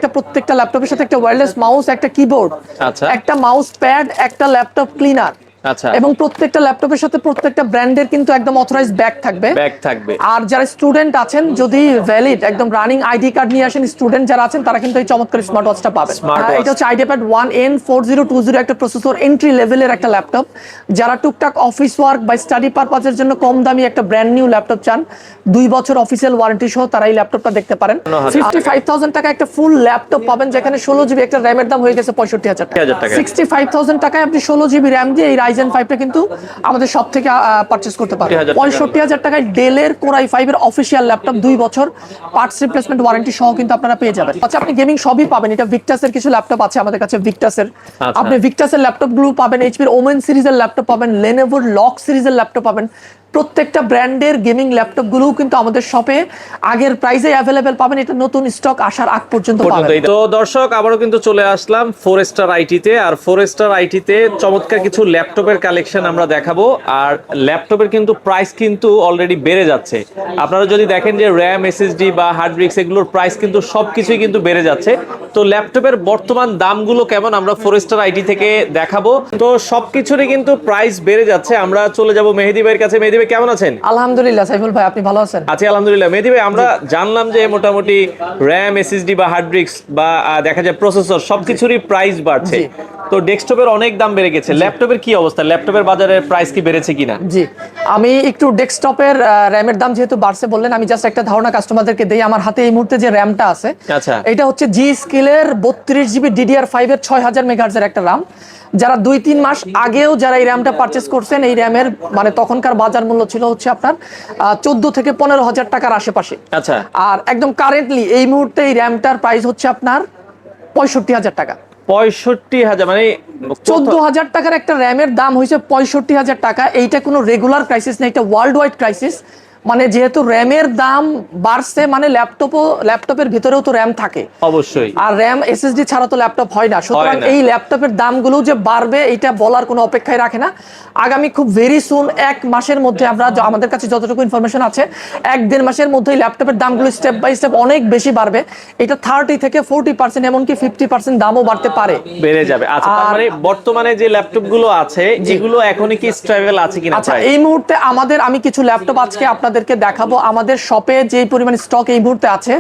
একটা প্রত্যেকটা ল্যাপটপের সাথে একটা ওয়্যারলেস মাউস, একটা কিবোর্ড, আচ্ছা একটা মাউস প্যাড, একটা ল্যাপটপ ক্লিনার। আচ্ছা এবং প্রত্যেকটা ল্যাপটপের সাথে প্রত্যেকটা ব্র্যান্ডের কিন্তু একদম অথরাইজড ব্যাগ থাকবে। ব্যাগ থাকবে। আর যারা স্টুডেন্ট আছেন, যদি ভ্যালিড একদম রানিং আইডি কার্ড নিয়ে আসেন, স্টুডেন্ট যারা আছেন তারা কিন্তু এই চমৎকার স্মার্ট ওয়াচটা পাবেন। এটা হচ্ছে আইডিয়াপ্যাড 1N4020 একটা প্রসেসর, এন্ট্রি লেভেলের একটা ল্যাপটপ। যারা টুকটাক অফিস ওয়ার্ক বা স্টাডি পারপাজের জন্য কম দামি একটা ব্র্যান্ড নিউ ল্যাপটপ চান, 2 বছর অফিসিয়াল ওয়ারেন্টি সহ, তারা এই ল্যাপটপটা দেখতে পারেন। 55,000 টাকা একটা ফুল ল্যাপটপ পাবেন, যেখানে 16 জিবি একটা র্যামের দাম হয়ে গেছে 65,000 টাকা। 65,000 টাকায় আপনি 16 জিবি র্যাম দিয়ে এই রাইজেন 5টা কিন্তু আমাদের সব থেকে পারচেস করতে পারেন। 65,000 টাকায় ডেলের কোর i5 এর অফিসিয়াল ল্যাপটপ, 2 বছর পার্টস রিপ্লেসমেন্ট ওয়ারেন্টি সহ কিন্তু আপনারা পেয়ে যাবেন। আচ্ছা, আপনি গেমিং সবই পাবেন। এটা ভিক্টাসের কিছু ল্যাপটপ আছে আমাদের কাছে, ভিক্টাসের আপনি ভিক্টাসের ল্যাপটপ গুলো পাবেন, এইচপির ওমেন সিরিজের ল্যাপটপ পাবেন, লেনোভোর লক সিরিজের ল্যাপটপ পাবেন। প্রত্যেকটা ব্র্যান্ডের গেমিং ল্যাপটপ গুলো কিন্তু আমাদের শপে আগের প্রাইসে অ্যাভেলেবেল পাবেন। এটা নতুন স্টক আসার আগ পর্যন্ত পাবেন। তো দর্শক, আবারও কিন্তু চলে আসলাম 4 স্টার আইটিতে। আর 4 স্টার আইটিতে চমৎকার কিছু ল্যাপটপের কালেকশন আমরা দেখাবো। আর ল্যাপটপের কিন্তু প্রাইস কিন্তু অলরেডি বেড়ে যাচ্ছে। আপনারা যদি দেখেন যে র্যাম, এসএসডি বা হার্ড ডিস্ক, এগুলোর প্রাইস কিন্তু সবকিছুই কিন্তু বেড়ে যাচ্ছে। তো ল্যাপটপের বর্তমান দামগুলো কেমন আমরা 4 স্টার আইটি থেকে দেখাবো। তো সবকিছুরই কিন্তু প্রাইস বেড়ে যাচ্ছে। আমরা চলে যাব মেহেদী ভাইয়ের কাছে। মেহেদী ভাই, কেমন আছেন? আলহামদুলিল্লাহ সাইফুল ভাই, আপনি ভালো আছেন? আছি আলহামদুলিল্লাহ। মেহেদী ভাই, আমরা জানলাম যে মোটামুটি র্যাম, এসএসডি বা হার্ড ডিস্ক বা দেখা যায় প্রসেসর সবকিছুরই প্রাইস বাড়ছে। তো ডেস্কটপের অনেক দাম বেড়ে গেছে। ল্যাপটপের কি অবস্থা? ল্যাপটপের বাজারের প্রাইস কি বেড়েছে কিনা? জি, আমি একটু ডেস্কটপের র্যামের দাম যেহেতু বাড়ছে বললেন, আমি জাস্ট একটা ধারণা কাস্টমারদেরকে দেই। আমার হাতে এই মুহূর্তে যে র্যামটা আছে, আচ্ছা, এটা হচ্ছে জি স্কিলের 32 জিবি DDR5 এর 6000 মেগাহার্জের একটা র্যাম। যারা 2-3 মাস আগেও যারা এই র্যামটা পারচেস করছেন, এই র্যামের মানে তখনকার বাজার মূল্য ছিল হচ্ছে আপনার 14 থেকে 15,000 টাকার আশেপাশে। আচ্ছা। আর একদম কারেন্টলি এই মুহূর্তে এই র্যামটার প্রাইস হচ্ছে আপনার 65,000 টাকা। 65,000 মানে 14,000 টাকার একটা র্যামের দাম হয়েছে 65,000 টাকা। এইটা কোনো রেগুলার ক্রাইসিস না, এটা ওয়ার্ল্ড ওয়াইড ক্রাইসিস। মানে যেহেতু র্যামের দাম বাড়ছে, মানে ল্যাপটপের ভিতরেও তো র্যাম থাকে অবশ্যই। আর র্যাম এসএসডি ছাড়া তো ল্যাপটপ হয় না। সুতরাং এই ল্যাপটপের দামগুলো যে বাড়বে, এটা বলার কোনো অপেক্ষাই রাখে না। আগামী খুব ভেরি সুন 1 মাসের মধ্যে আমরা, আমাদের কাছে যতটুকু ইনফরমেশন আছে, 1-1.5 মাসের মধ্যে এই ল্যাপটপের দামগুলো স্টেপ বাই স্টেপ অনেক বেশি বাড়বে। এটা 30 থেকে 40%, এমনকি 50% দামও বাড়তে পারে, বেড়ে যাবে। আচ্ছা, তার মানে বর্তমানে যে ল্যাপটপ গুলো আছে, যেগুলো এখনই কি স্ট্রাগল আছে কিনা? আচ্ছা, এই মুহূর্তে আমি কিছু ল্যাপটপ আজকে আপনাদেরকে দেখাবো। আমাদের শপে যে পরিমাণ স্টক এই মুহূর্তে আছে,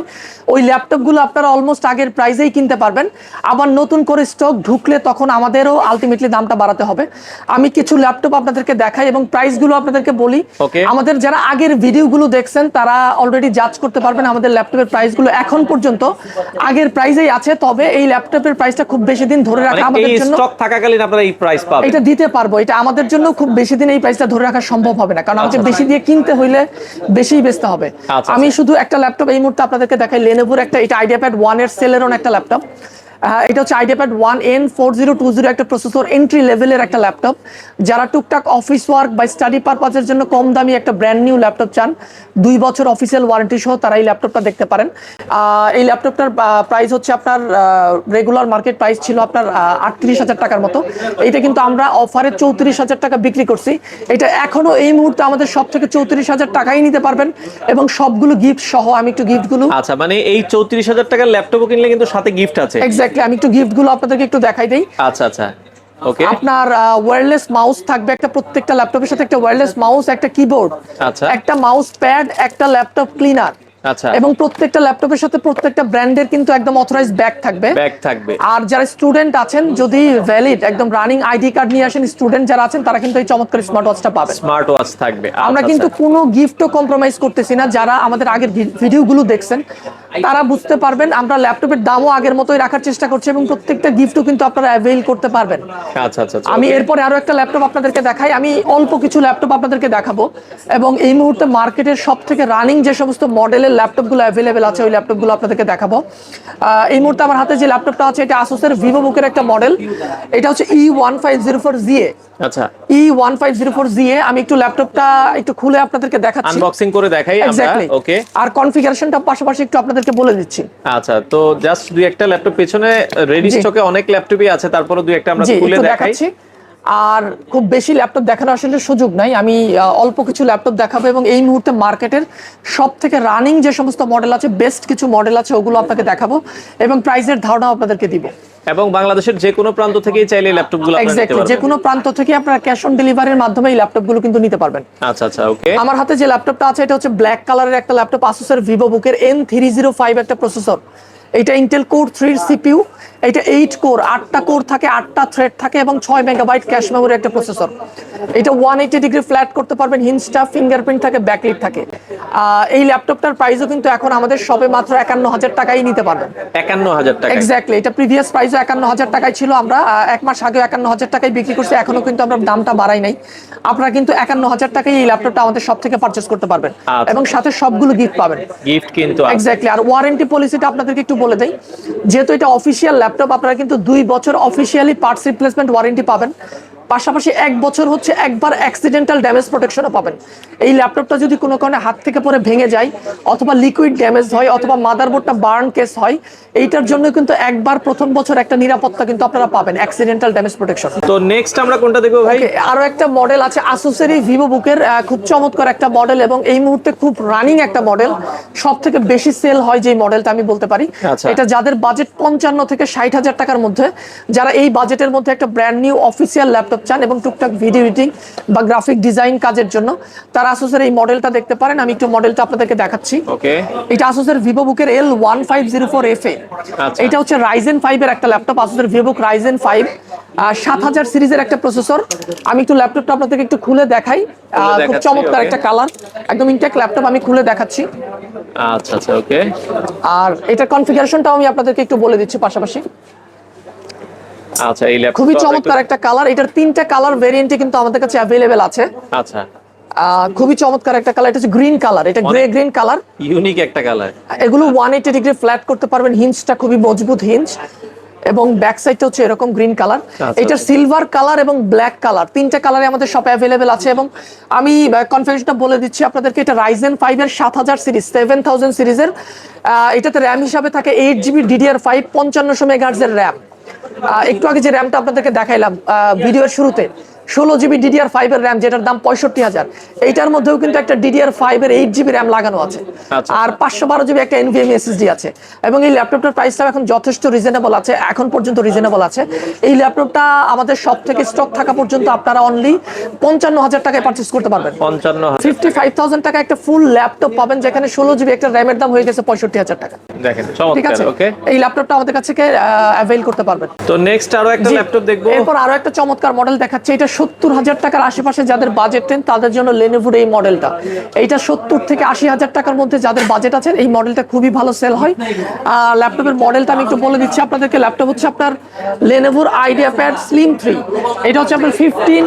ওই ল্যাপটপগুলো আপনারা অলমোস্ট আগের প্রাইসেই কিনতে পারবেন। আবার নতুন করে স্টক ঢুকলে তখন আমাদেরও আলটিমেটলি দামটা বাড়াতে হবে। আমি কিছু ল্যাপটপ আপনাদেরকে দেখাই এবং প্রাইসগুলো আপনাদেরকে বলি। আমাদের যারা আগের ভিডিওগুলো দেখছেন, তারা অলরেডি জাজ করতে পারবেন আমাদের ল্যাপটপের প্রাইসগুলো এখন পর্যন্ত আগের প্রাইসেই আছে। তবে এই ল্যাপটপের প্রাইসটা খুব বেশি দিন ধরে রাখা আমাদের জন্য, স্টক থাকাকালীন আপনারা এই প্রাইস পাবেন, এটা দিতে পারবো। এটা আমাদের জন্য খুব বেশি দিন এই প্রাইসটা ধরে রাখা সম্ভব হবে না, কারণ আমাকে বেশি দিয়ে কিনতে হইলে বেশিই বেচতে হবে। আমি শুধু একটা ল্যাপটপ এই মুহূর্তে আপনাদেরকে দেখাই, লেনোভোর একটা, এটা আইডিয়াপ্যাড 1 এর সেলেরন একটা ল্যাপটপ। এটা হচ্ছে আইডিয়াপ্যাড 1N4020 একটা প্রসেসর, এন্ট্রি লেভেলের একটা ল্যাপটপ। যারা টুকটাক অফিস ওয়ার্ক বা স্টাডি পারপাজের জন্য কম দামি একটা ব্র্যান্ড নিউ ল্যাপটপ চান, 2 বছর অফিসিয়াল ওয়ারেন্টি সহ, তারা এই ল্যাপটপটা দেখতে পারেন। এই ল্যাপটপটার প্রাইস হচ্ছে আপনার রেগুলার মার্কেট প্রাইস ছিল আপনার 38,000 টাকার মতো। এটা কিন্তু আমরা অফারে 34,000 টাকা বিক্রি করছি। এটা এখনো এই মুহূর্তে আমাদের সব থেকে 34,000 টাকাই নিতে পারবেন, এবং সবগুলো গিফট সহ। আমি একটু গিফটগুলো, আচ্ছা, মানে এই 34,000 টাকার ল্যাপটপও কিনলে কিন্তু সাথে গিফট আছে। আমি একটু গিফটগুলো আপনাদেরকে একটু দেখাই দেই। আচ্ছা আচ্ছা, ওকে। আপনার ওয়্যারলেস মাউস থাকবে একটা, প্রত্যেকটা ল্যাপটপের সাথে একটা ওয়্যারলেস মাউস, একটা কিবোর্ড, আচ্ছা, একটা মাউস প্যাড, একটা ল্যাপটপ ক্লিনার। আচ্ছা। এবং প্রত্যেকটা ল্যাপটপের সাথে প্রত্যেকটা ব্র্যান্ডের কিন্তু একদম অথরাইজড ব্যাগ থাকবে। আর যারা স্টুডেন্ট আছেন, যদি ভ্যালিড একদম রানিং আইডি কার্ড নিয়ে আসেন, স্টুডেন্ট যারা আছেন তারা কিন্তু এই চমৎকার স্মার্ট ওয়াচটা পাবেন। স্মার্ট ওয়াচ থাকবে। আমরা কিন্তু কোনো গিফটও কম্প্রোমাইজ করতেছি না। যারা আমাদের আগের ভিডিওগুলো দেখছেন, তারা বুঝতে পারবেন আমরা ল্যাপটপের দামও আগের মতোই রাখার চেষ্টা করছি, এবং প্রত্যেকটা গিফটও কিন্তু আপনারা অ্যাভেইল করতে পারবেন। আচ্ছা আচ্ছা। আমি এরপরে আরো একটা ল্যাপটপ আপনাদেরকে দেখাই। আমি অল্প কিছু ল্যাপটপ আপনাদেরকে দেখাবো, এবং এই মুহূর্তে মার্কেটের সব থেকে রানিং যে সমস্ত মডেলের ল্যাপটপগুলো অ্যাভেলেবেল আছে, ওই ল্যাপটপগুলো আপনাদেরকে দেখাবো। এই মুহূর্তে আমার হাতে যে ল্যাপটপটা আছে, এটা আসুসের ভিভোবুকের একটা মডেল। এটা হচ্ছে E1504ZA। আচ্ছা, E1504ZA। আমি একটু ল্যাপটপটা একটু খুলে আপনাদেরকে দেখাচ্ছি, আনবক্সিং করে দেখাই আমরা। ওকে, আর কনফিগারেশনটা পাশাপাশি একটু আপনাদেরকে বলে দিচ্ছি। আচ্ছা, তো জাস্ট দুই একটা ল্যাপটপ পেছনে রেডি স্টকে অনেক ল্যাপটপই আছে, তারপরে দুই একটা আমরা খুলে দেখাচ্ছি। আর খুব বেশি ল্যাপটপ দেখানোর আসলে সুযোগ নাই, আমি অল্প কিছু ল্যাপটপ দেখাবো এবং এই মুহূর্তে মার্কেটের সব থেকে রানিং যে সমস্ত মডেল আছে, বেস্ট কিছু মডেল আছে, ওগুলো আপনাকে দেখাবো এবং প্রাইসের ধারণাও আপনাদেরকে দিব। এবং বাংলাদেশের যে কোনো প্রান্ত থেকেই চাইলে ল্যাপটপগুলো আপনারা নিতে এক্স্যাক্টলি, পারবেন। যে কোনো প্রান্ত থেকে আপনারা ক্যাশ অন ডেলিভারির মাধ্যমে এই ল্যাপটপগুলো কিন্তু নিতে পারবেন। আচ্ছা আচ্ছা, ওকে। আমার হাতে যে ল্যাপটপটা আছে এটা হচ্ছে ব্ল্যাক কালারের একটা ল্যাপটপ, আসুসের ভিভোবুকের N305 একটা প্রসেসর। এটা ইন্টেল কোর 3 সিপিইউ, এটা 8 কোর, 8টা কোর থাকে, 8টা থ্রেড থাকে এবং 6 মেগাবাইট ক্যাশ মেমোরি একটা প্রসেসর। এটা 180 ডিগ্রি ফ্ল্যাট করতে পারবেন, হিঞ্জটা, ফিঙ্গারপ্রিন্ট থাকে, ব্যাকলিট থাকে। এই ল্যাপটপটার প্রাইসও কিন্তু এখন আমাদের শপে মাত্র 51,000 টাকায় নিতে পারবেন। 51,000 টাকা? এক্স্যাক্টলি, এটা প্রিভিয়াস প্রাইসও 51,000 টাকায় ছিল, আমরা 1 মাস আগে 51,000 টাকায় বিক্রি করছি, এখনো কিন্তু আমরা দামটা বাড়াই নাই। আপনারা কিন্তু 51,000 টাকায় এই ল্যাপটপটা আমাদের সব থেকে পারচেস করতে পারবেন এবং সাথে সবগুলো গিফট পাবেন। গিফট কিন্তু এক্স্যাক্টলি। আর ওয়ারেন্টি পলিসিটা আপনাদেরকে একটু বলে দেই, যেহেতু এটা অফিসিয়াল ল্যাপটপ, আপনারা কিন্তু 2 বছর অফিসিয়ালি পার্টস রিপ্লেসমেন্ট ওয়ারেন্টি পাবেন, পাশাপাশি 1 বছর হচ্ছে একবার অ্যাক্সিডেন্টাল ড্যামেজ প্রোটেকশনও পাবেন। এই ল্যাপটপটা যদি কোনো কারণে হাত থেকে পরে ভেঙে যায়, অথবা লিকুইড ড্যামেজ হয়, অথবা মাদারবোর্ডটা বার্ন কেস হয়, এইটার জন্য কিন্তু একবার প্রথম বছর একটা নিরাপত্তা কিন্তু আপনারা পাবেন, অ্যাক্সিডেন্টাল ড্যামেজ প্রোটেকশন। তো নেক্সট আমরা কোনটা দেখবো ভাই? আরো একটা মডেল আছে আসুসেরই ভিভোবুকের, খুব চমৎকার একটা মডেল এবং এই মুহূর্তে খুব রানিং একটা মডেল, সব থেকে বেশি সেল হয় যে মডেলটা আমি বলতে পারি। এটা যাদের বাজেট 55 থেকে 60,000 টাকার মধ্যে, যারা এই বাজেটের মধ্যে একটা ব্র্যান্ড নিউ অফিসিয়াল ল্যাপটপ চান এবং টুকটাক ভিডিও এডিটিং বা গ্রাফিক ডিজাইন কাজের জন্য, তারা আসুসের এই মডেলটা দেখতে পারেন। আমি একটু মডেলটা আপনাদেরকে দেখাচ্ছি। ওকে, এটা আসুসের ভিভোবুকের L1504FA। এটা হচ্ছে রাইজেন 5 এর একটা ল্যাপটপ, আসুসের ভিভোবুক রাইজেন 5 7000 সিরিজের একটা প্রসেসর। আমি একটু ল্যাপটপটা আপনাদেরকে একটু খুলে দেখাই, খুব চমৎকার একটা কালার, একদম ইনটেক ল্যাপটপ, আমি খুলে দেখাচ্ছি। আচ্ছা আচ্ছা, ওকে। আর এটার কনফিগারেশনটাও আমি আপনাদেরকে একটু বলে দিচ্ছি পাশাপাশি। আচ্ছা, এই ল্যাপটপ খুবই চমৎকার একটা কালার, এটার 3টা কালার ভেরিয়েন্টে কিন্তু আমাদের কাছে অ্যাভেলেবেল আছে। আচ্ছা, খুবই চমৎকার একটা কালার, এটা হচ্ছে গ্রিন কালার, এটা গ্রে গ্রিন কালার, ইউনিক একটা কালার। এগুলো 180 ডিগ্রি ফ্ল্যাট করতে পারবেন, হিঞ্জটা খুবই মজবুত হিঞ্জ এবং ব্যাক সাইডটা হচ্ছে এরকম গ্রিন কালার। এটা সিলভার কালার এবং ব্ল্যাক কালার, 3টা কালারে আমাদের শপে অ্যাভেলেবেল আছে। এবং আমি কনফিগারেশনটা বলে দিচ্ছি আপনাদেরকে, এটা রাইজেন 5 এর 7000 সিরিজ, 7000 সিরিজের। এটাতে র্যাম হিসাবে থাকে 8GB DDR5, 5500 মেগাহার্টজ এর র্যাম। একটু আগে যে র্যামটা আপনাদেরকে দেখাইলাম ভিডিওর শুরুতে, 16GB DDR5 এর র্যাম, যেটার দাম 65,000, এইটার মধ্যেও কিন্তু একটা DDR5 এর 8GB র্যাম লাগানো আছে। আর 512GB একটা NVMe SSD আছে। এবং এই ল্যাপটপটার প্রাইসটা এখন যথেষ্ট রিজনেবল আছে, এখন পর্যন্ত রিজনেবল আছে। এই ল্যাপটপটা আমাদের সব থেকে স্টক থাকা পর্যন্ত আপনারা অনলি 55,000 টাকায় পারচেস করতে পারবেন। 55,000 টাকা একটা ফুল ল্যাপটপ পাবেন, যেখানে 16GB একটা র্যামের দাম হয়ে গেছে 65,000 টাকা। দেখেন, ঠিক আছে, ওকে। এই ল্যাপটপটা আমাদের কাছে অ্যাভেল করতে পারবেন। তো নেক্সট আরো একটা ল্যাপটপ দেখবো। এরপর আরো একটা চমৎকার মডেল দেখাচ্ছি, এটা 70,000 টাকার আশেপাশে যাদের বাজেট নেন তাদের জন্য লেনোভোর এই মডেলটা। এইটা 70 থেকে 80,000 টাকার মধ্যে যাদের বাজেট আছে, এই মডেলটা খুবই ভালো সেল হয়। ল্যাপটপের মডেলটা আমি একটু বলে দিচ্ছি আপনাদেরকে। ল্যাপটপ হচ্ছে আপনার লেনোভোর আইডিয়াপ্যাড স্লিম 3। এটা হচ্ছে আপনার 15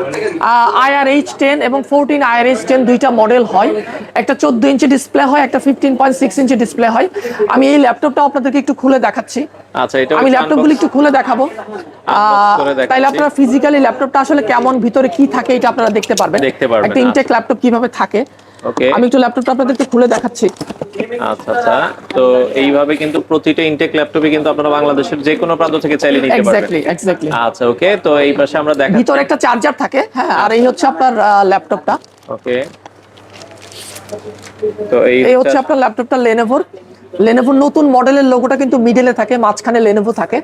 IRH10 এবং 14 IRH10 দুইটা মডেল হয়। একটা 14 ইঞ্চি ডিসপ্লে হয়, একটা 15.6 ইঞ্চি ডিসপ্লে হয়। আমি এই ল্যাপটপটা আপনাদেরকে একটু খুলে দেখাচ্ছি। আচ্ছা, এটা আমি ল্যাপটপগুলো একটু খুলে দেখাবো, তাইলে আপনারা ফিজিক্যালি ল্যাপটপটা আসলে কেমন, ভিতরে কি থাকে এটা আপনারা দেখতে পারবেন, একটা ইনটেক ল্যাপটপ কিভাবে থাকে। ওকে, আমি একটু ল্যাপটপটা আপনাদেরকে খুলে দেখাচ্ছি। আচ্ছা আচ্ছা, তো এইভাবে কিন্তু প্রতিটা ইনটেক ল্যাপটপে কিন্তু আপনারা বাংলাদেশের যে কোনো প্রান্ত থেকে চাইলে নিতে পারবেন। এক্স্যাক্টলি। আচ্ছা, ওকে। তো এই পাশে আমরা দেখাচ্ছি, ভিতরে একটা চার্জার থাকে, হ্যাঁ, আর এই হচ্ছে আপনার ল্যাপটপটা। ওকে। তো এই হচ্ছে আপনার ল্যাপটপটা লেনোভোর নতুন মডেলের লোগোটা কিন্তু মিডলে থাকে, মাঝখানে লেনোভো থাকে।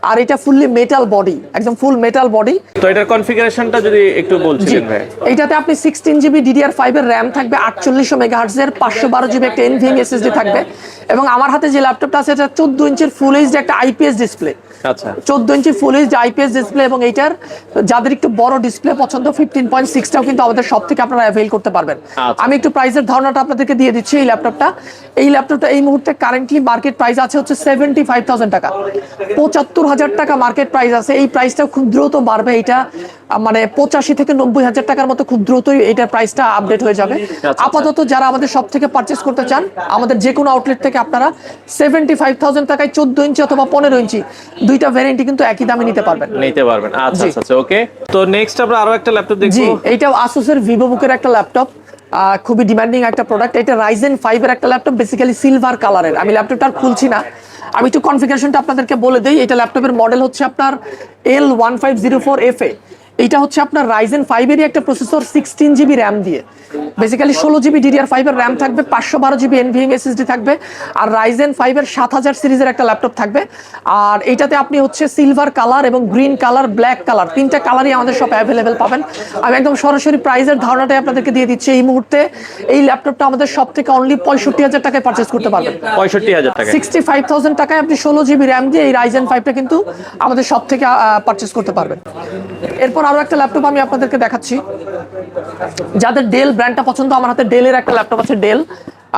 আর এটা ফুললি মেটাল বডি, একদম ফুল মেটাল বডি। তো এটার কনফিগারেশনটা যদি একটু বলছিলেন ভাই। এইটাতে আপনি 16GB DDR5 এর র্যাম থাকবে, 4800 মেগাহার্টজ এর, 512GB একটা NVMe SSD থাকবে। এবং আমার হাতে যে ল্যাপটপটা আছে এটা 14 ইঞ্চির ফুল এইচডি একটা IPS ডিসপ্লে। আচ্ছা, 14 ইঞ্চি ফুল এইচডি IPS ডিসপ্লে। এবং এইটার যাদের একটু বড় ডিসপ্লে পছন্দ, 15.6টাও কিন্তু আমাদের সব থেকে আপনারা অ্যাভেল করতে পারবেন। আমি একটু প্রাইসের ধারণাটা আপনাদেরকে দিয়ে দিচ্ছি। এই ল্যাপটপটা এই মুহূর্তে কারেন্টলি মার্কেট প্রাইস আছে হচ্ছে 75,000 টাকা, 75,000 টাকা মার্কেট প্রাইস আছে। এই প্রাইসটা খুব দ্রুত বাড়বে, এটা মানে 85 থেকে 90,000 টাকার মতো খুব দ্রুতই এটার প্রাইসটা আপডেট হয়ে যাবে। আপাতত যারা আমাদের সব থেকে পারচেস করতে চান, আমাদের যে কোনো আউটলেট থেকে আপনারা 75,000 টাকায় 14 ইঞ্চি অথবা 15 ইঞ্চি দুইটা ভ্যারিয়েন্টই কিন্তু একই দামে নিতে পারবেন। আচ্ছা আচ্ছা, ওকে। তো নেক্সট আমরা আরো একটা ল্যাপটপ দেখব। জি, এইটাও আসুসের ভিভোবুকের একটা ল্যাপটপ, খুবই ডিমান্ডিং একটা প্রোডাক্ট। এটা রাইজেন 5 এর একটা ল্যাপটপ, বেসিক্যালি সিলভার কালারের। আমি ল্যাপটপটা আর খুলছি না, আমি একটু কনফিগারেশনটা আপনাদেরকে বলে দেই। এটা ল্যাপটপের মডেল হচ্ছে আপনার L1504FA। এইটা হচ্ছে আপনার রাইজেন 5 এরই একটা প্রসেসর 16 জিবি র্যাম দিয়ে, বেসিক্যালি 16 জিবি DDR5 এর র্যাম থাকবে, 512 জিবি NVMe SSD থাকবে, আর রাইজেন 5 এর 7000 সিরিজের একটা ল্যাপটপ থাকবে। আর এইটাতে আপনি হচ্ছে সিলভার কালার এবং গ্রিন কালার, ব্ল্যাক কালার, তিনটা কালারই আমাদের শপে অ্যাভেলেবেল পাবেন। আমি একদম সরাসরি প্রাইসের ধারণাটাই আপনাদেরকে দিয়ে দিচ্ছি। এই মুহূর্তে এই ল্যাপটপটা আমাদের শপ থেকে অনলি 65,000 টাকায় পারচেস করতে পারবেন। 65,000 টাকা, 65,000 টাকায় আপনি 16 জিবি র্যাম দিয়ে এই রাইজেন 5টা কিন্তু আমাদের শপ থেকে পারচেস করতে পারবেন। এরপর আরো একটা ল্যাপটপ আমি আপনাদেরকে দেখাচ্ছি, যাদের ডেল ব্র্যান্ডটা পছন্দ, আমার হাতে ডেলের একটা ল্যাপটপ আছে। ডেল,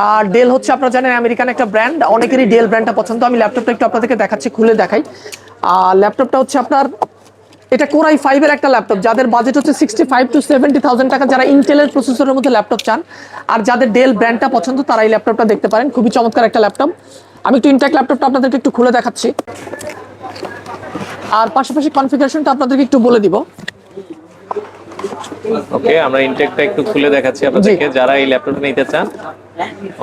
আর ডেল হচ্ছে আপনারা জানেন আমেরিকান একটা ব্র্যান্ড, অনেকেরই ডেল ব্র্যান্ডটা পছন্দ। আমি ল্যাপটপটা একটু আপনাদেরকে দেখাচ্ছি, খুলে দেখাই। ল্যাপটপটা হচ্ছে আপনার, এটা Core i5 এর একটা ল্যাপটপ, যাদের বাজেট হচ্ছে 65 to 70,000 টাকা, যারা ইন্টেলের প্রসেসরের মধ্যে ল্যাপটপ চান আর যাদের ডেল ব্র্যান্ডটা পছন্দ তারা এই ল্যাপটপটা দেখতে পারেন। খুবই চমৎকার একটা ল্যাপটপ। আমি একটু ইনটেক ল্যাপটপটা আপনাদেরকে একটু খুলে দেখাচ্ছি, আর পাশাপাশি কনফিগারেশনটা আপনাদেরকে একটু বলে দিব। ওকে, আমরা ইনটেকটা একটু খুলে দেখাচ্ছি আপনাদেরকে যারা এই ল্যাপটপটা নিতে চান।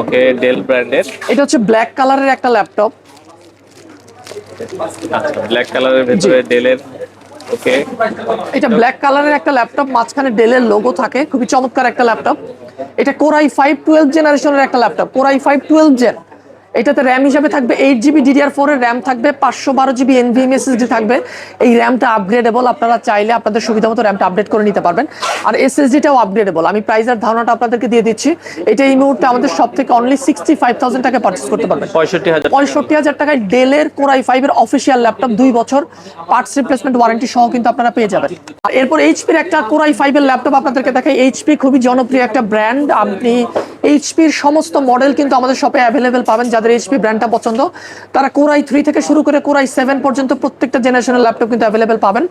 ওকে, ডেল ব্র্যান্ডের, এটা হচ্ছে ব্ল্যাক কালারের একটা ল্যাপটপ। আচ্ছা, ব্ল্যাক কালারের ভিতরে ডেলের। ওকে, এটা ব্ল্যাক কালারের একটা ল্যাপটপ, মাঝখানে ডেলের লোগো থাকে, খুবই চমৎকার একটা ল্যাপটপ। এটা Core i5 12 জেনারেশনের একটা ল্যাপটপ, Core i5 12 জেন। এটাতে র্যাম হিসাবে থাকবে 8 জিবি DDR4 এর র্যাম থাকবে, 512 জিবি NVMe SSD থাকবে। এই র্যামটা আপগ্রেডেবল, আপনারা চাইলে আপনাদের সুবিধা মতো র্যামটা আপডেট করে নিতে পারবেন। আর SSDটাও আপগ্রেডেবল। আমি প্রাইসের ধারণাটা আপনাদেরকে দিয়ে দিচ্ছি। এটা এই মুহূর্তে আমাদের সব থেকে অনলি 65,000 টাকা পারচেস করতে পারবেন। 65,000 টাকায় ডেলের Core i5 এর অফিসিয়াল ল্যাপটপ, 2 বছর পার্টস রিপ্লেসমেন্ট ওয়ারেন্টি সহ কিন্তু আপনারা পেয়ে যাবেন। আর এরপর এইচপির একটা Core i5 এর ল্যাপটপ আপনাদেরকে দেখাই। এইচপি খুবই জনপ্রিয় একটা ব্র্যান্ড, আপনি এইচপির সমস্ত মডেল কিন্তু আমাদের শপে অ্যাভেলেবেল পাবেন। যাদের এইচপি ব্র্যান্ডটা পছন্দ তারা Core i3 থেকে শুরু করে Core i7 পর্যন্ত প্রত্যেকটা জেনারেশনের ল্যাপটপ কিন্তু অ্যাভেলেবেল পাবেন।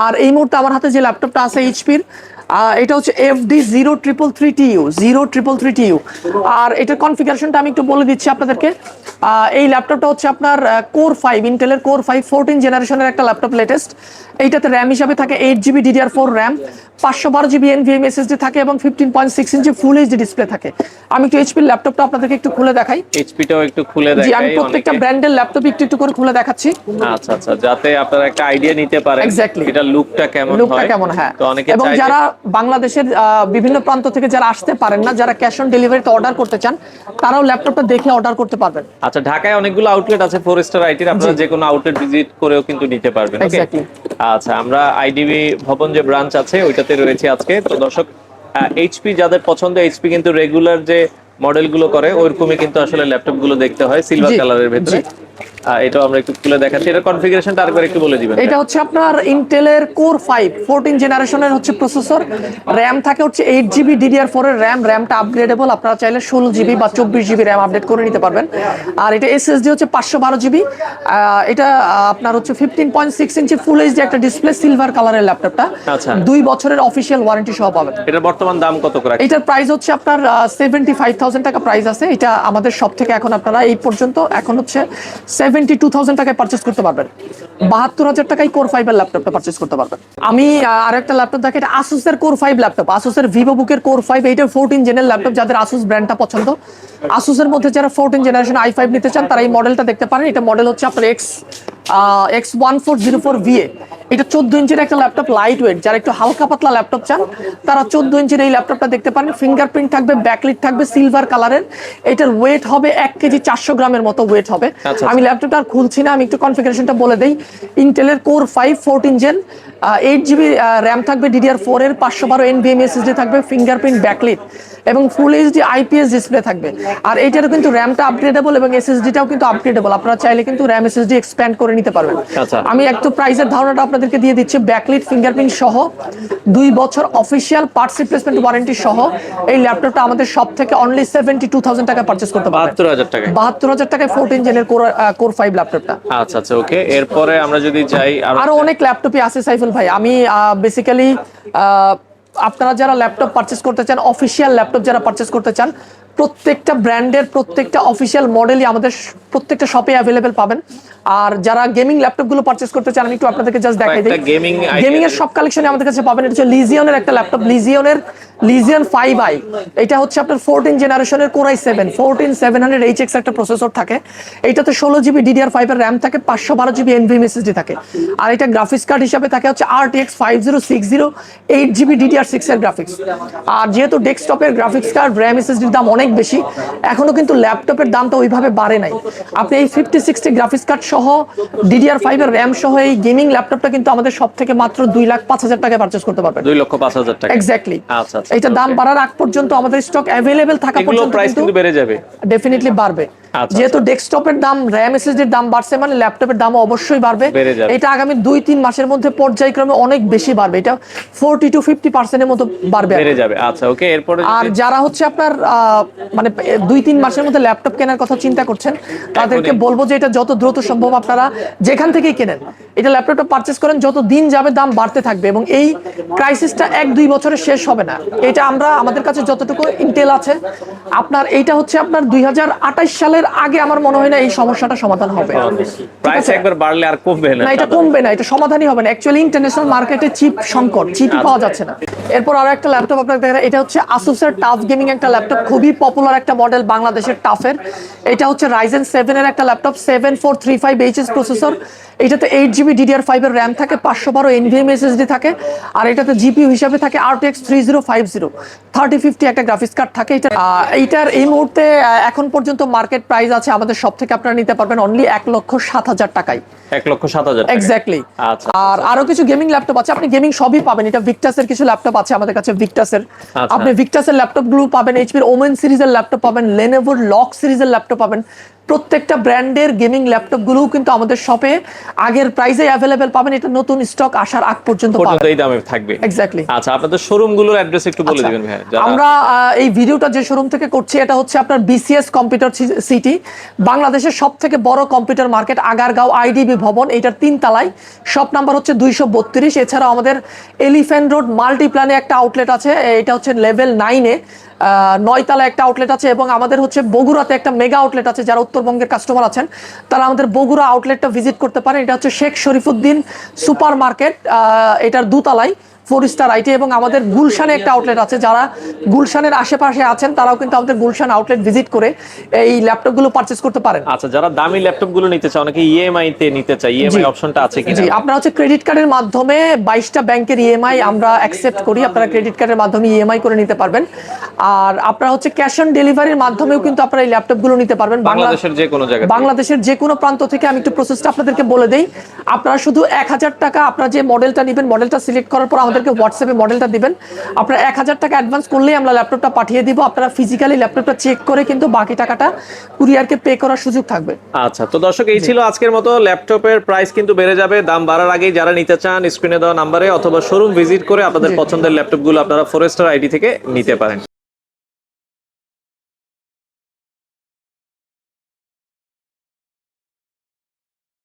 আর এই মুহূর্তে আমার হাতে যে ল্যাপটপটা আছে এইচপির, এটা হচ্ছে FD0333TU। আর এটার কনফিগারেশনটা আমি একটু বলে দিচ্ছি আপনাদেরকে। এই ল্যাপটপটা হচ্ছে আপনার Core 5, ইন্টেলের Core 5 14 জেনারেশনের একটা ল্যাপটপ, লেটেস্ট। এইটাতে র্যাম হিসাবে থাকে 8 GB DDR4 RAM, 512 GB NVMe SSD থাকে এবং 15.6 ইঞ্চি ফুল এইচডি ডিসপ্লে থাকে। আমি একটু এইচপির ল্যাপটপটা আপনাদেরকে একটু খুলে দেখাই। এইচপিটাও একটু খুলে দেখাই। জি, আমি প্রত্যেকটা ব্র্যান্ডের ল্যাপটপ একটু একটু করে খুলে দেখাচ্ছি। আচ্ছা আচ্ছা, যাতে আপনারা একটা আইডিয়া নিতে পারেন এক্স্যাক্টলি এটা লুকটা কেমন হয়। হ্যাঁ। তো অনেকে এবং চাইলে, যারা বাংলাদেশের বিভিন্ন প্রান্ত থেকে যারা আসতে পারেন না, যারা ক্যাশ অন ডেলিভারিতে অর্ডার করতে চান, তারাও ল্যাপটপটা দেখে অর্ডার করতে পারবেন। আচ্ছা, ঢাকায় অনেকগুলো আউটলেট আছে 4 স্টার আইটির, আপনারা যে কোনো আউটলেট ভিজিট করেও কিন্তু নিতে পারবেন। ওকে, এক্স্যাক্টলি। আচ্ছা, আমরা আইডিবি ভবন যে ব্রাঞ্চ আছে ওইটাতে রয়েছে আজকে। তো দর্শক, এইচপি যাদের পছন্দ, এইচপি কিন্তু রেগুলার যে মডেলগুলো করে ওইরকমই কিন্তু আসলে ল্যাপটপ গুলো দেখতে হয়, সিলভার কালারের ভিতরে। এটাও আমরা একটু খুলে দেখাচ্ছি। এর কনফিগারেশনটা আরেকবার একটু বলে দিবেন। এটা হচ্ছে আপনার ইন্টেলের Core 5 14 জেনারেশনের হচ্ছে প্রসেসর, র্যাম থাকে হচ্ছে 8 জিবি DDR4 এর র্যাম, র্যামটা আপগ্রেডেবল, আপনারা চাইলে 16 জিবি বা 24 জিবি র্যাম আপডেট করে নিতে পারবেন। আর এটা SSD হচ্ছে 512 জিবি। এটা আপনার হচ্ছে 15.6 ইঞ্চি ফুল এইচডি একটা ডিসপ্লে, সিলভার কালারের ল্যাপটপটা। আচ্ছা, 2 বছরের অফিসিয়াল ওয়ারেন্টি সহ পাবেন। এটার বর্তমান দাম কত করে? এটার প্রাইস হচ্ছে আপনার 75,000 টাকা প্রাইস আছে। এটা আমাদের সব থেকে এখন আপনারা এই পর্যন্ত এখন হচ্ছে 72,000 টাকায় পারচেস করতে পারবেন। 72,000 টাকায় Core 5 এর ল্যাপটপটা পারচেস করতে পারবেন। আমি আরেকটা ল্যাপটপ দেখি, এটা Asus-এর Core 5 ল্যাপটপ, Asus-এর VivoBook-এর Core 5, এইটা 14 জেনের ল্যাপটপ। যাদের Asus ব্র্যান্ডটা পছন্দ, Asus-এর মধ্যে যারা 14 জেনারেশন i5 নিতে চান তারা এই মডেলটা দেখতে পারেন। এটা মডেল হচ্ছে আপনার X1404VA। এটা 14 ইঞ্চির একটা ল্যাপটপ, লাইট ওয়েট। যারা একটু হালকা পাতলা ল্যাপটপ চান তারা 14 ইঞ্চির এই ল্যাপটপটা দেখতে পারেন। ফিঙ্গারপ্রিন্ট থাকবে, ব্যাকলিট থাকবে, সিলভার কালারের। এটার ওয়েট হবে 1 কেজি 400 গ্রামের মতো ওয়েট হবে। আমি ল্যাপটপটা আর খুলছি না, আমি একটু কনফিগারেশনটা বলে দেই। ইন্টেলের Core 5 14 জেন, 8 জিবি র্যাম থাকবে DDR4 এর, 512 NVMe SSD থাকবে, ফিঙ্গারপ্রিন্ট, ব্যাকলিট এবং ফুল এইচডি IPS ডিসপ্লে থাকবে। আর এইটারও কিন্তু র্যামটা আপগ্রেডেবল এবং SSDটাও কিন্তু আপগ্রেডেবল, আপনারা চাইলে কিন্তু র্যাম SSD এক্সপ্যান্ড করে নিতে পারবেন। আমি একটু প্রাইসের ধারণাটা আপনাদেরকে দিয়ে দিচ্ছি। ব্যাকলিট, ফিঙ্গারপ্রিন্ট সহ 2 বছর অফিসিয়াল পার্টস রিপ্লেসমেন্ট ওয়ারেন্টি সহ এই ল্যাপটপটা আমাদের সব থেকে অনলি 72,000 টাকা পারচেস করতে পারবেন। 72,000 টাকায় 14 জেনের Core 5 ল্যাপটপটা। আচ্ছা আচ্ছা, ওকে। এরপরে আমরা যদি যাই, আরো অনেক ল্যাপটপই আছে সাইফুল ভাই। আমি বেসিক্যালি আপনারা যারা ল্যাপটপ পারচেস করতে চান, অফিসিয়াল ল্যাপটপ যারা পারচেস করতে চান, প্রত্যেকটা ব্র্যান্ডের প্রত্যেকটা অফিসিয়াল মডেলই আমাদের প্রত্যেকটা শপে অ্যাভেলেবেল পাবেন। আর যারা গেমিং ল্যাপটপ গুলো পারচেজ করতে চান, আমি একটু আপনাদেরকে জাস্ট দেখাই দিই। গেমিং এর সব কালেকশন আমাদের কাছে পাবেন। এটা হচ্ছে লিজিয়নের একটা ল্যাপটপ, লিজিয়ন 5i। এটা হচ্ছে আপনার 14 জেনারেশনের Core i7 14700HX একটা প্রসেসর থাকে। এইটাতে 16GB DDR5 এর RAM থাকে, 512GB NVMe SSD থাকে। আর এটা গ্রাফিক্স কার্ড হিসাবে থাকে হচ্ছে RTX 5060 8GB DDR6 এর গ্রাফিক্স। আর যেহেতু ডেস্কটপের গ্রাফিক্স কার্ড, RAM, SSD এর দাম অনেক বেশি, এখনো কিন্তু ল্যাপটপের দামটা ওইভাবে বাড়ে নাই। আপনি এই 5060 গ্রাফিক্স কার্ড সহ DDR5 এর RAM সহ এই গেমিং ল্যাপটপটা কিন্তু আমাদের সব থেকে মাত্র 2,05,000 টাকায় পারচেজ করতে পারবেন। 2,05,000 টাকা। এক্স্যাক্টলি। আচ্ছা আচ্ছা। এটা দাম বাড়ার আগ পর্যন্ত আমাদের স্টক অ্যাভেলেবেল থাকা পর্যন্ত প্রাইস কিন্তু বেড়ে যাবে, ডেফিনেটলি বাড়বে। যেহেতু ডেস্কটপের দাম, RAM, SSD এর দাম বাড়ছে, মানে ল্যাপটপের দামও অবশ্যই বাড়বে। এটা আগামী 2-3 মাসের মধ্যে পর্যায়ক্রমে অনেক বেশি বাড়বে। এটা 40 to 50% এর মতো বাড়বে, বেড়ে যাবে। আচ্ছা ওকে। এরপরে আর যারা হচ্ছে আপনার মানে 2-3 মাসের মধ্যে ল্যাপটপ কেনার কথা চিন্তা করছেন, তাদেরকে বলবো যে এটা যত দ্রুত সম্ভব আপনারা যেখান থেকেই কেনেন এটা ল্যাপটপটা পারচেজ করেন। যত দিন যাবে দাম বাড়তে থাকবে এবং এই ক্রাইসিসটা 1-2 বছরে শেষ হবে না। এটা আমরা আমাদের কাছে যতটুকু ইন্টেল আছে, আপনার এইটা হচ্ছে আপনার 2028 সালের আগে আমার মনে হয় না এই সমস্যাটা সমাধান হবে। প্রাইস একবার বাড়লে আর কমবে না, এটা কমবে না, এটা সমাধানই হবে না। অ্যাকচুয়ালি ইন্টারন্যাশনাল মার্কেটে চিপ সংকট, চিপই পাওয়া যাচ্ছে না। এরপর আরো একটা ল্যাপটপ আপনাদের দেখেন, এটা হচ্ছে আসুসের টাফ গেমিং একটা ল্যাপটপ, খুবই পপুলার একটা মডেল বাংলাদেশের টাফের। এটা হচ্ছে Ryzen 7 এর একটা ল্যাপটপ, 7435HS প্রসেসর। এটাতে 8GB DDR5 এর RAM থাকে, 512 NVMe SSD থাকে। আর এটাতে GPU হিসাবে থাকে RTX 3050 3050 একটা গ্রাফিক্স কার্ড থাকে। এইটার এই মুহূর্তে এখন পর্যন্ত মার্কেট প্রাইস আছে আমাদের সব থেকে আপনারা নিতে পারবেন অনলি 1,07,000 টাকায়। 1,07,000 এক্স্যাক্টলি। আচ্ছা। আর আরো কিছু গেমিং ল্যাপটপ আছে, আপনি গেমিং সবই পাবেন। এটা ভিক্টাসের কিছু ল্যাপটপ আছে আমাদের কাছে, ভিক্টাসের আপনি ভিক্টাসের ল্যাপটপ গুলো পাবেন, এইচপির ওমেন সিরিজের ল্যাপটপ পাবেন, লেনোভোর লক সিরিজের ল্যাপটপ পাবেন। প্রত্যেকটা ব্র্যান্ডের গেমিং ল্যাপটপ গুলো কিন্তু আমাদের শপে আগের প্রাইসে অ্যাভেলেবেল পাবেন। এটা নতুন স্টক আসার আগ পর্যন্ত পাবেন, এই দামে থাকবে। এক্স্যাক্টলি। আচ্ছা, আপনাদের শোরুম গুলোর অ্যাড্রেস একটু বলে দিবেন ভাই। আমরা এই ভিডিওটা যে শোরুম থেকে করছি এটা হচ্ছে আপনার BCS কম্পিউটার সিটি, বাংলাদেশের সবথেকে বড় কম্পিউটার মার্কেট, আগারগাঁও IDB ভবন, এটার 3 তলায়। শপ নাম্বার হচ্ছে 232। এছাড়াও আমাদের এলিফ্যান্ট রোড মাল্টিপ্ল্যানে একটা আউটলেট আছে, এটা হচ্ছে লেভেল 9-এ 9 তলায় একটা আউটলেট আছে। এবং আমাদের হচ্ছে বগুড়াতে একটা মেগা আউটলেট আছে। যারা উত্তরবঙ্গের কাস্টমার আছেন তারা আমাদের বগুড়া আউটলেটটা ভিজিট করতে পারেন। এটা হচ্ছে শেখ শরীফুদ্দিন সুপার মার্কেট, এটার 2 তলায় 4 স্টার আইটি। এবং আমাদের গুলশানে একটা আউটলেট আছে, যারা গুলশানের আশেপাশে আছেন তারাও কিন্তু আমাদের গুলশান আউটলেট ভিজিট করে এই ল্যাপটপ গুলো পারচেজ করতে পারেন। আচ্ছা, যারা দামি ল্যাপটপ গুলো নিতে চায়, অনেকে ইএমআই তে নিতে চায়, ইএমআই অপশনটা আছে কিনা? জি, আপনারা হচ্ছে ক্রেডিট কার্ডের মাধ্যমে 22টা ব্যাংকের ইএমআই আমরা অ্যাকসেপ্ট করি, আপনারা ক্রেডিট কার্ডের মাধ্যমে ইএমআই করে নিতে পারবেন। আর আপনারা হচ্ছে ক্যাশ অন ডেলিভারির মাধ্যমেও কিন্তু আপনারা এই ল্যাপটপ গুলো নিতে পারবেন বাংলাদেশের যে কোনো জায়গা, বাংলাদেশের যে কোনো প্রান্ত থেকে। আমি একটু প্রসেসটা আপনাদেরকে বলে দেই। আপনারা শুধু 1000 টাকা, আপনারা যে মডেলটা নেবেন মডেলটা সিলেক্ট করার পর আমাদেরকে হোয়াটসঅ্যাপে মডেলটা দিবেন। আপনারা 1000 টাকা অ্যাডভান্স করলেই আমরা ল্যাপটপটা পাঠিয়ে দিব। আপনারা ফিজিক্যালি ল্যাপটপটা চেক করে কিন্তু বাকি টাকাটা কুরিয়ারকে পে করার সুযোগ থাকবে। আচ্ছা, তো দর্শক এই ছিল আজকের মতো। ল্যাপটপের প্রাইস কিন্তু বেড়ে যাবে, দাম বাড়ার আগেই যারা নিতে চান স্ক্রিনে দেওয়া নাম্বারে অথবা শোরুম ভিজিট করে আপনাদের পছন্দের ল্যাপটপগুলো আপনারা ফোরেস্টার আইডি থেকে নিতে পারেন।